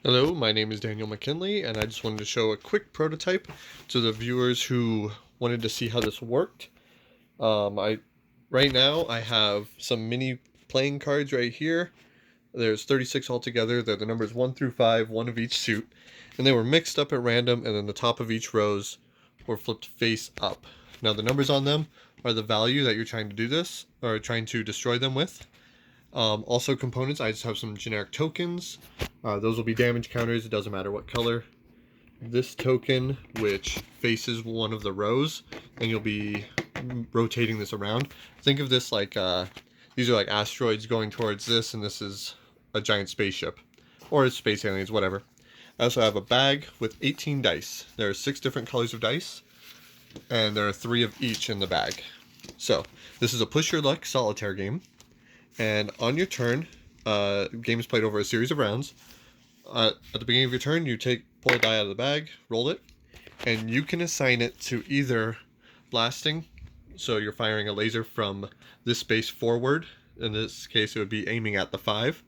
Hello, my name is Daniel McKinley, and I just wanted to show a quick prototype to the viewers who wanted to see how this worked. I Right now I have some mini playing cards right here. There's 36 altogether. They're the numbers 1 through 5, one of each suit, and they were mixed up at random, and then the top of each rows were flipped face up. Now the numbers on them are the value that you're trying to do this, or trying to destroy them with. Also components, I just have some generic tokens. Those will be damage counters, it doesn't matter what color. This token, which faces one of the rows, and you'll be rotating this around. Think of this like, these are like asteroids going towards this, and this is a giant spaceship. Or space aliens, whatever. I also have a bag with 18 dice. There are 6 different colors of dice, and there are 3 of each in the bag. So, this is a push your luck solitaire game. And on your turn, game is played over a series of rounds. At the beginning of your turn, you pull a die out of the bag, roll it, and you can assign it to either blasting, so you're firing a laser from this space forward. In this case, it would be aiming at the 5,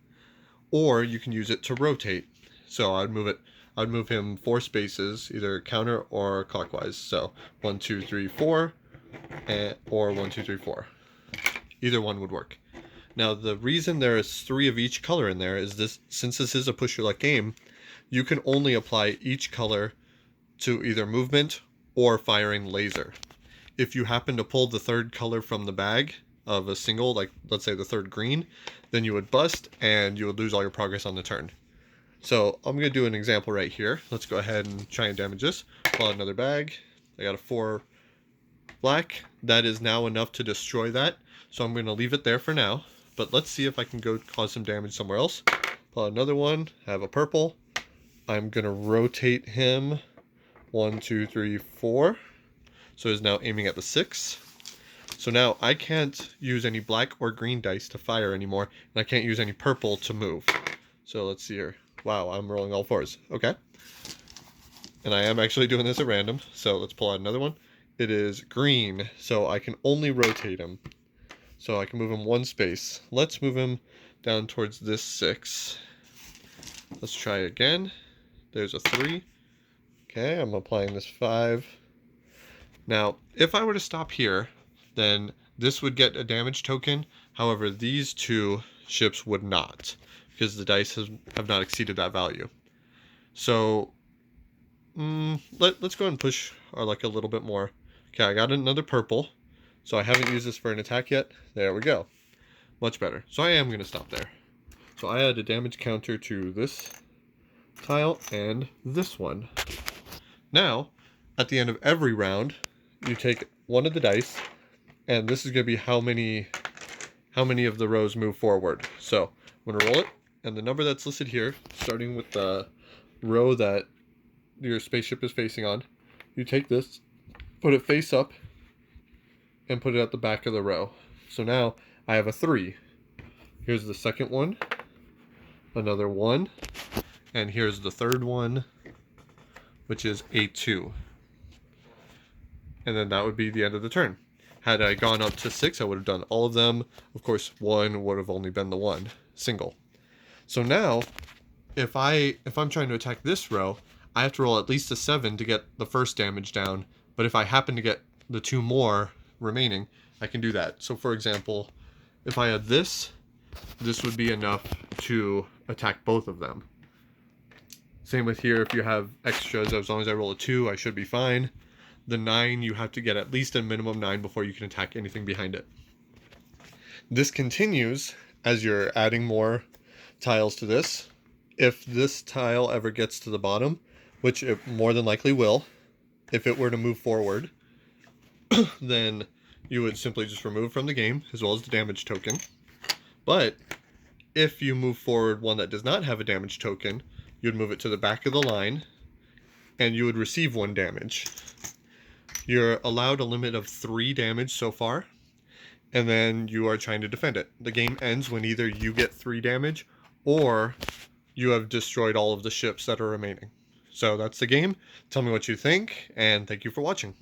or you can use it to rotate. So I'd move him 4 spaces, either counter or clockwise. So 1, 2, 3, 4, or 1, 2, 3, 4. Either one would work. Now, the reason there is 3 of each color in there is this: since this is a push your luck game, you can only apply each color to either movement or firing laser. If you happen to pull the 3rd color from the bag of a single, like let's say the 3rd green, then you would bust and you would lose all your progress on the turn. So I'm going to do an example right here. Let's go ahead and try and damage this. Pull out another bag. I got a 4 black. That is now enough to destroy that. So I'm going to leave it there for now. But let's see if I can go cause some damage somewhere else. Pull out another one. Have a purple. I'm going to rotate him 1, 2, 3, 4. So he's now aiming at the 6. So now I can't use any black or green dice to fire anymore. And I can't use any purple to move. So let's see here. Wow, I'm rolling all 4s. Okay. And I am actually doing this at random. So let's pull out another one. It is green, so I can only rotate him. So I can move him 1 space. Let's move him down towards this 6. Let's try again. There's a 3. Okay, I'm applying this 5. Now, if I were to stop here, then this would get a damage token. However, these 2 ships would not, because the dice have not exceeded that value. So, let's go ahead and push our luck a little bit more. Okay, I got another purple. So I haven't used this for an attack yet. There we go. Much better. So I am going to stop there. So I add a damage counter to this tile and this one. Now, at the end of every round, you take one of the dice, and this is going to be how many of the rows move forward. So I'm going to roll it, and the number that's listed here, starting with the row that your spaceship is facing on, you take this, put it face up, and put it at the back of the row. So now I have a 3. Here's the second one, another 1, and here's the 3rd one, which is a 2. And then that would be the end of the turn. Had I gone up to 6, I would have done all of them. Of course, 1 would have only been the 1 single. So now, if I'm trying to attack this row, I have to roll at least a 7 to get the first damage down. But if I happen to get the 2 more remaining, I can do that. So for example, if I had this would be enough to attack both of them. Same with here, if you have extras, as long as I roll a 2, I should be fine. The 9, you have to get at least a minimum 9 before you can attack anything behind it. This continues as you're adding more tiles to this. If this tile ever gets to the bottom, which it more than likely will, if it were to move forward, then you would simply just remove from the game, as well as the damage token. But if you move forward one that does not have a damage token, you'd move it to the back of the line, and you would receive 1 damage. You're allowed a limit of 3 damage so far, and then you are trying to defend it. The game ends when either you get 3 damage, or you have destroyed all of the ships that are remaining. So that's the game. Tell me what you think, and thank you for watching.